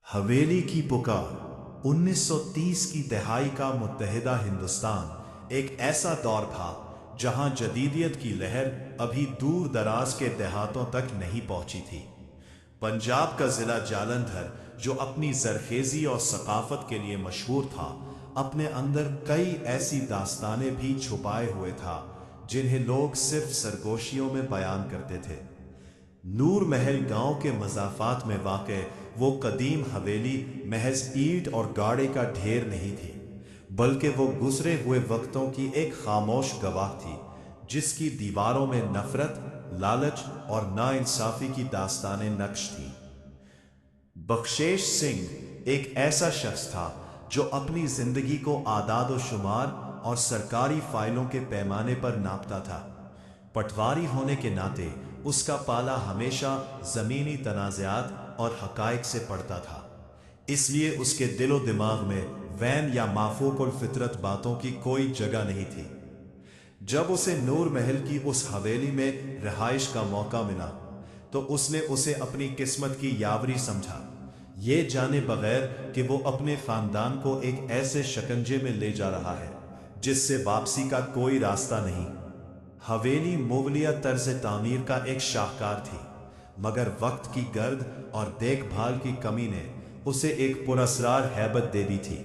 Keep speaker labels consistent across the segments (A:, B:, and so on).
A: हवेली की पुकार। 1930 की दहाई का मुत्तहिदा हिंदुस्तान एक ऐसा दौर था जहां जदीदियत की लहर अभी दूर दराज के देहातों तक नहीं पहुंची थी। पंजाब का जिला जालंधर, जो अपनी जरखेजी और सकाफत के लिए मशहूर था, अपने अंदर कई ऐसी दास्तानें भी छुपाए हुए था जिन्हें लोग सिर्फ सरगोशियों में बयान करते थे। नूर महल गांव के मज़ाफ़ात में वाक़े वो कदीम हवेली महज ईंट और गाड़े का ढेर नहीं थी, बल्कि वो गुजरे हुए वक्तों की एक खामोश गवाह थी, जिसकी दीवारों में नफरत, लालच और नाइंसाफ़ी की दास्तानें नक्श थीं। बख्शेश सिंह एक ऐसा शख्स था जो अपनी जिंदगी को आदाद व शुमार और सरकारी फाइलों के पैमाने पर नापता था। पटवारी होने के नाते उसका पाला हमेशा जमीनी तनाज़ात और हकायक से पड़ता था, इसलिए उसके दिलो दिमाग में वैन या माफूकुल फितरत बातों की कोई जगह नहीं थी। जब उसे नूर महल की उस हवेली में रिहाइश का मौका मिला तो उसने उसे अपनी किस्मत की यावरी समझा, ये जाने बगैर कि वो अपने खानदान को एक ऐसे शिकंजे में ले जा रहा है जिससे वापसी का कोई रास्ता नहीं। हवेली मुगलिया तर्ज तामीर का एक शाहकार थी, मगर वक्त की गर्द और देखभाल की कमी ने उसे एक पुरस्रार हैबत दे दी थी।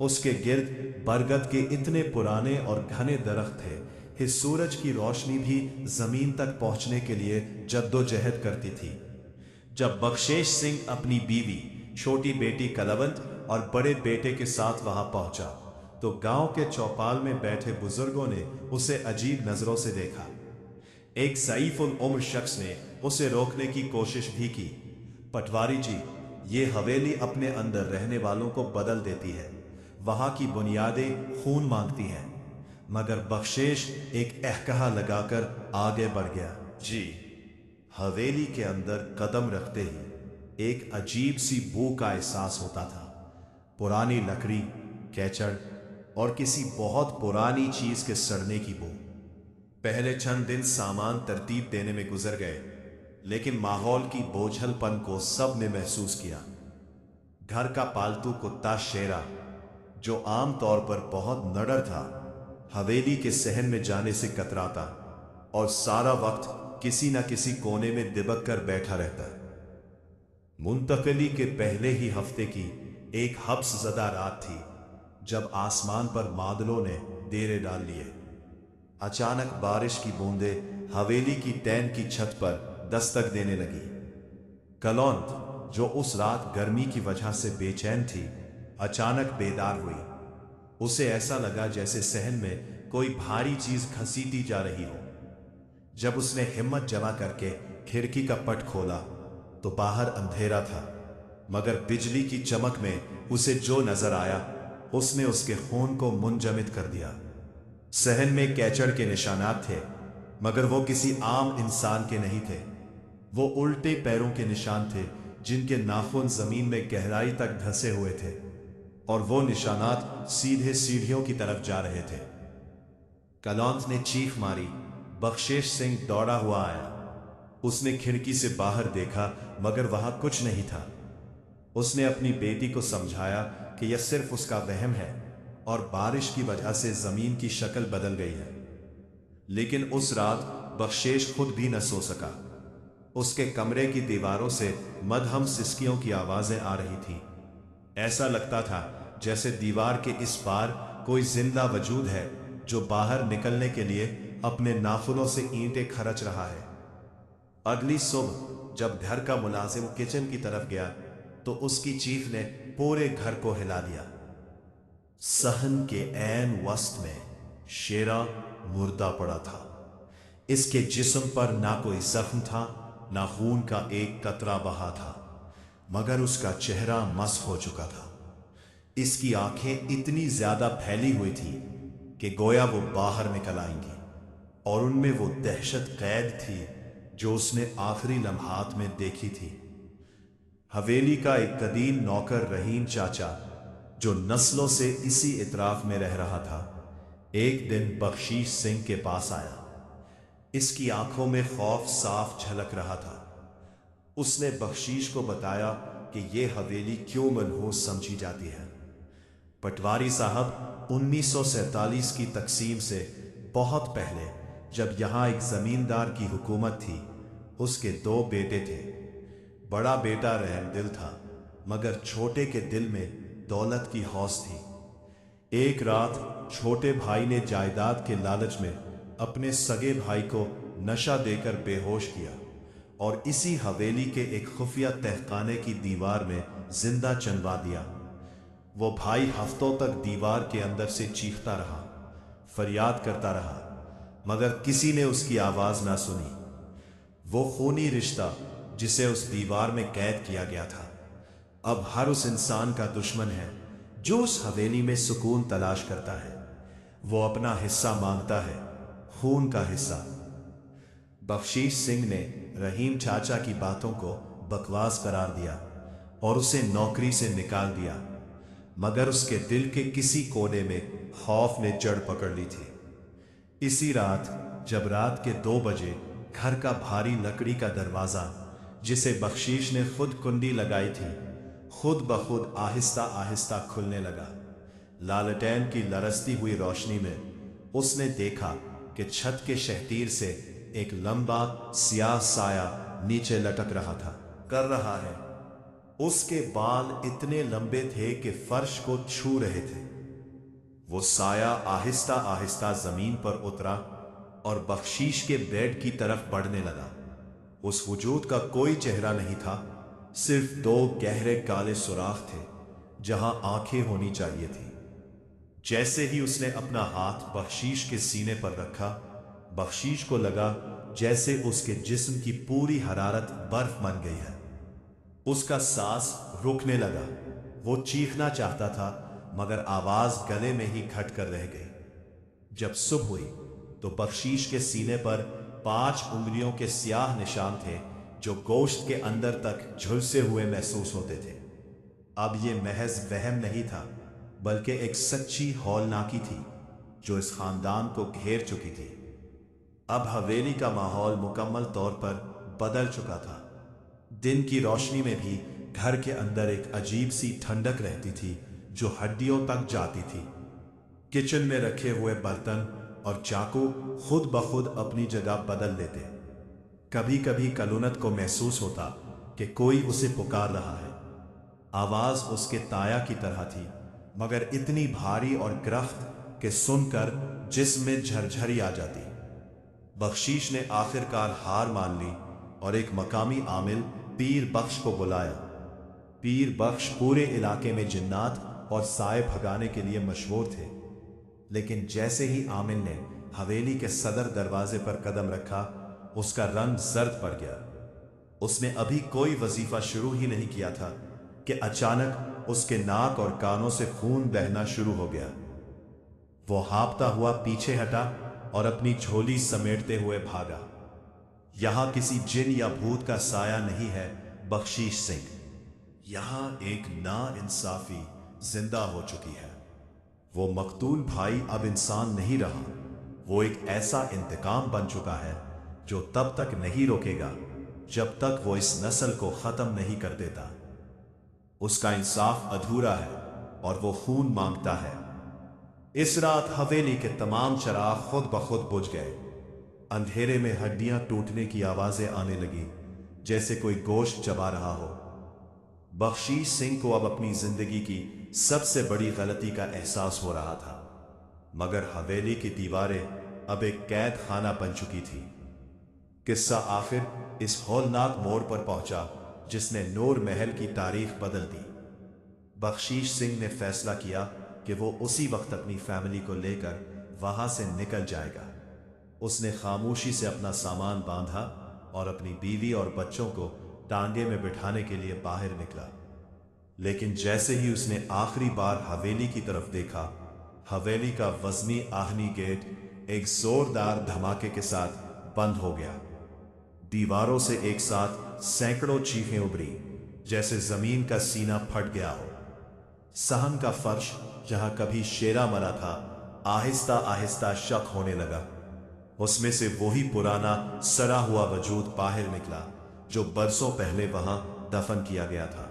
A: उसके गिर्द बरगद के इतने पुराने और घने दरख्त थे कि सूरज की रोशनी भी जमीन तक पहुंचने के लिए जद्दोजहद करती थी। जब बख्शेश सिंह अपनी बीवी, छोटी बेटी कलवंत और बड़े बेटे के साथ वहां पहुंचा तो गांव के चौपाल में बैठे बुजुर्गों ने उसे अजीब नजरों से देखा। एक ज़ईफ़ुल उम्र शख्स ने उसे रोकने की कोशिश भी की। पटवारी जी, ये हवेली अपने अंदर रहने वालों को बदल देती है, वहां की बुनियादें खून मांगती हैं। मगर बख्शेश एक अहकहा लगाकर आगे बढ़ गया। जी, हवेली के अंदर कदम रखते ही एक अजीब सी बू का एहसास होता था। पुरानी लकड़ी, कैचड़ और किसी बहुत पुरानी चीज के सड़ने की बू। पहले चंद दिन सामान तरतीब देने में गुजर गए, लेकिन माहौल की बोझलपन को सब ने महसूस किया। घर का पालतू कुत्ता शेरा, जो आम तौर पर बहुत नडर था, हवेली के सहन में जाने से कतराता और सारा वक्त किसी न किसी कोने में दिबक कर बैठा रहता। मुंतकली के पहले ही हफ्ते की एक हब्सज़दा रात थी जब आसमान पर बादलों ने डेरे डाल लिए। अचानक बारिश की बूंदें हवेली की टैन की छत पर दस्तक देने लगी। कलौंत, जो उस रात गर्मी की वजह से बेचैन थी, अचानक बेदार हुई। उसे ऐसा लगा जैसे सहन में कोई भारी चीज घसीटी जा रही हो। जब उसने हिम्मत जमा करके खिड़की का पट खोला तो बाहर अंधेरा था, मगर बिजली की चमक में उसे जो नजर आया उसने उसके खून को मुंजमद कर दिया। सहन में कैचड़ के निशानात थे, मगर वो किसी आम इंसान के नहीं थे। वो उल्टे पैरों के निशान थे जिनके नाखून जमीन में गहराई तक धंसे हुए थे, और वो निशानात सीधे सीढ़ियों की तरफ जा रहे थे। कलौंत ने चीख मारी। बख्शेश सिंह दौड़ा हुआ आया। उसने खिड़की से बाहर देखा, मगर वहां कुछ नहीं था। उसने अपनी बेटी को समझाया कि यह सिर्फ उसका वहम है और बारिश की वजह से जमीन की शक्ल बदल गई है। लेकिन उस रात बख्शेश खुद भी न सो सका। उसके कमरे की दीवारों से मदहम सिसकियों की आवाजें आ रही थीं। ऐसा लगता था जैसे दीवार के इस पार कोई जिंदा वजूद है जो बाहर निकलने के लिए अपने नाखूनों से ईंटें खरच रहा है। अगली सुबह जब घर का मुलाजिम किचन की तरफ गया तो उसकी चीख ने पूरे घर को हिला दिया। सहन के ऐन वस्त में शेरा मुर्दा पड़ा था। इसके जिस्म पर ना कोई जख्म था, ना खून का एक कतरा बहा था, मगर उसका चेहरा मस हो चुका था। इसकी आंखें इतनी ज्यादा फैली हुई थी कि गोया वो बाहर निकल आएंगी, और उनमें वो दहशत कैद थी जो उसने आखिरी लम्हात में देखी थी। हवेली का एक कदीम नौकर रहीम चाचा, जो नस्लों से इसी इतराफ में रह रहा था, एक दिन बख्शीश सिंह के पास आया। इसकी आंखों में खौफ साफ झलक रहा था। उसने बख्शीश को बताया कि ये हवेली क्यों मनहूस समझी जाती है। पटवारी साहब 1947 की तकसीम से बहुत पहले, जब यहाँ एक जमींदार की हुकूमत थी, उसके 2 बेटे थे। बड़ा बेटा रहमदिल था, मगर छोटे के दिल में दौलत की हौस थी। एक रात छोटे भाई ने जायदाद के लालच में अपने सगे भाई को नशा देकर बेहोश किया और इसी हवेली के एक खुफिया तहखाने की दीवार में जिंदा चनवा दिया। वो भाई हफ्तों तक दीवार के अंदर से चीखता रहा, फरियाद करता रहा, मगर किसी ने उसकी आवाज ना सुनी। वो खूनी रिश्ता जिसे उस दीवार में कैद किया गया था, अब हर उस इंसान का दुश्मन है जो उस हवेली में सुकून तलाश करता है। वो अपना हिस्सा मांगता है, खून का हिस्सा। बख्शीश सिंह ने रहीम चाचा की बातों को बकवास करार दिया और उसे नौकरी से निकाल दिया, मगर उसके दिल के किसी कोने में खौफ ने जड़ पकड़ ली थी। इसी रात जब रात के 2 बजे घर का भारी लकड़ी का दरवाजा, जिसे बख्शीश ने खुद कुंडी लगाई थी, खुद बखुद आहिस्ता आहिस्ता खुलने लगा। लालटेन की लरसती हुई रोशनी में उसने देखा कि छत के शहतीर से एक लंबा सियाह साया नीचे लटक रहा था। उसके बाल इतने लंबे थे कि फर्श को छू रहे थे। वो साया आहिस्ता आहिस्ता जमीन पर उतरा और बख्शीश के बेड की तरफ बढ़ने लगा। उस वजूद का कोई चेहरा नहीं था, सिर्फ 2 गहरे काले सुराख थे जहां आंखें होनी चाहिए थी। जैसे ही उसने अपना हाथ बख्शीश के सीने पर रखा, बख्शीश को लगा जैसे उसके जिस्म की पूरी हरारत बर्फ बन गई है। उसका सांस रुकने लगा। वो चीखना चाहता था, मगर आवाज गले में ही घट कर रह गई। जब सुबह हुई तो बख्शीश के सीने पर 5 उंगलियों के स्याह निशान थे जो गोश्त के अंदर तक झुलसे हुए महसूस होते थे। अब यह महज वहम नहीं था, बल्कि एक सच्ची हौलनाकी थी जो इस खानदान को घेर चुकी थी। अब हवेली का माहौल मुकम्मल तौर पर बदल चुका था। दिन की रोशनी में भी घर के अंदर एक अजीब सी ठंडक रहती थी जो हड्डियों तक जाती थी। किचन में रखे हुए बर्तन और चाकू खुद ब खुद अपनी जगह बदल लेते। कभी कभी कलुनत को महसूस होता कि कोई उसे पुकार रहा है। आवाज उसके ताया की तरह थी, मगर इतनी भारी और गिरफ्त कि सुनकर जिस्म में झरझरी आ जाती। बख्शीश ने आखिरकार हार मान ली और एक मकामी आमिल पीर बख्श को बुलाया। पीर बख्श पूरे इलाके में जिन्नात और साए भगाने के लिए मशहूर थे, लेकिन जैसे ही आमिल ने हवेली के सदर दरवाजे पर कदम रखा, उसका रंग जर्द पड़ गया। उसने अभी कोई वजीफा शुरू ही नहीं किया था कि अचानक उसके नाक और कानों से खून बहना शुरू हो गया। वो हाँफता हुआ पीछे हटा और अपनी झोली समेटते हुए भागा। यहां किसी जिन या भूत का साया नहीं है बख्शीश सिंह, यहां एक नाइंसाफी जिंदा हो चुकी है। वो मकतूल भाई अब इंसान नहीं रहा, वो एक ऐसा इंतकाम बन चुका है जो तब तक नहीं रोकेगा जब तक वो इस नस्ल को खत्म नहीं कर देता। उसका इंसाफ अधूरा है और वो खून मांगता है। इस रात हवेली के तमाम चिराग खुद ब खुद बुझ गए। अंधेरे में हड्डियां टूटने की आवाजें आने लगी, जैसे कोई गोश्त चबा रहा हो। बख्शीश सिंह को अब अपनी जिंदगी की सबसे बड़ी गलती का एहसास हो रहा था, मगर हवेली की दीवारें अब एक कैद खाना बन चुकी थी। किस्सा आखिर इस हौलनाक मोड़ पर पहुंचा जिसने नूर महल की तारीख बदल दी। बख्शीश सिंह ने फैसला किया कि वो उसी वक्त अपनी फैमिली को लेकर वहां से निकल जाएगा। उसने खामोशी से अपना सामान बांधा और अपनी बीवी और बच्चों को टांगे में बिठाने के लिए बाहर निकला। लेकिन जैसे ही उसने आखिरी बार हवेली की तरफ देखा, हवेली का वजनी आहनी गेट एक जोरदार धमाके के साथ बंद हो गया। दीवारों से एक साथ सैकड़ों चीखें उभरी, जैसे जमीन का सीना फट गया हो। सहन का फर्श जहां कभी शेरा मरा था, आहिस्ता आहिस्ता शक होने लगा। उसमें से वही पुराना सड़ा हुआ वजूद बाहर निकला जो बरसों पहले वहां दफन किया गया था।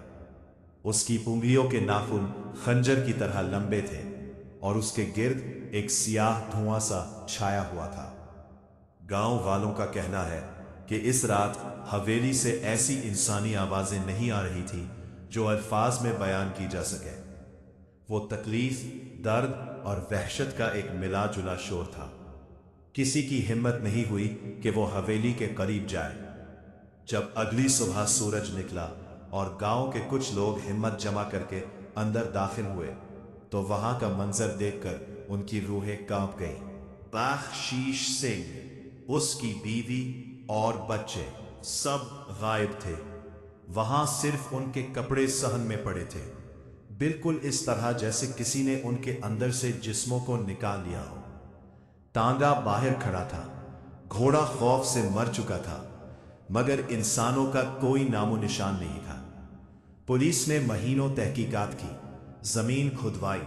A: उसकी उंगलियों के नाखून खंजर की तरह लंबे थे और उसके गिर्द एक सियाह धुआं सा छाया हुआ था। गांव वालों का कहना है कि इस रात हवेली से ऐसी इंसानी आवाजें नहीं आ रही थी जो अल्फाज में बयान की जा सके। वो तकलीफ, दर्द और वहशत का एक मिला जुला शोर था। किसी की हिम्मत नहीं हुई कि वो हवेली के करीब जाए। जब अगली सुबह सूरज निकला और गांव के कुछ लोग हिम्मत जमा करके अंदर दाखिल हुए तो वहां का मंजर देखकर उनकी रूहें कांप गईं। बख्शीश सिंह, उसकी बीवी और बच्चे सब गायब थे। वहां सिर्फ उनके कपड़े सहन में पड़े थे, बिल्कुल इस तरह जैसे किसी ने उनके अंदर से जिस्मों को निकाल लिया हो। तांगा बाहर खड़ा था। घोड़ा खौफ से मर चुका था, मगर इंसानों का कोई नामो निशान नहीं था। पुलिस ने महीनों तहकीकात की, जमीन खुदवाई,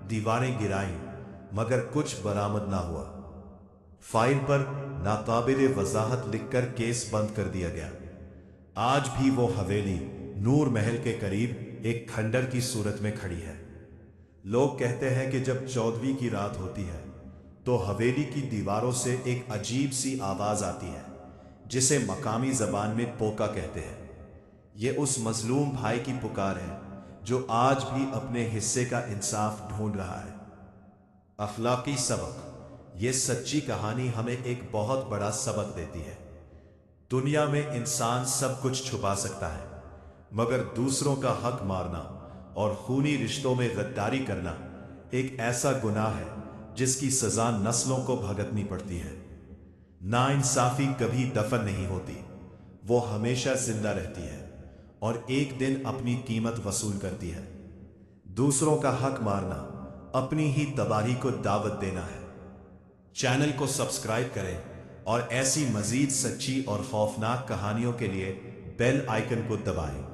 A: दीवारें गिराई, मगर कुछ बरामद ना हुआ। फाइल पर नाकाबिले वजाहत लिखकर केस बंद कर दिया गया। आज भी वो हवेली नूर महल के करीब एक खंडर की सूरत में खड़ी है। लोग कहते हैं कि जब 14वीं की रात होती है तो हवेली की दीवारों से एक अजीब सी आवाज आती है जिसे मकामी जबान में पोका कहते हैं। ये उस मजलूम भाई की पुकार है जो आज भी अपने हिस्से का इंसाफ ढूंढ रहा है। अखलाकी सबक। ये सच्ची कहानी हमें एक बहुत बड़ा सबक देती है। दुनिया में इंसान सब कुछ छुपा सकता है, मगर दूसरों का हक मारना और खूनी रिश्तों में गद्दारी करना एक ऐसा गुनाह है जिसकी सजा नस्लों को भुगतनी पड़ती है। नाइंसाफी कभी दफन नहीं होती, वो हमेशा जिंदा रहती है और एक दिन अपनी कीमत वसूल करती है। दूसरों का हक मारना अपनी ही तबाही को दावत देना है। चैनल को सब्सक्राइब करें और ऐसी मजीद सच्ची और खौफनाक कहानियों के लिए बेल आइकन को दबाएं।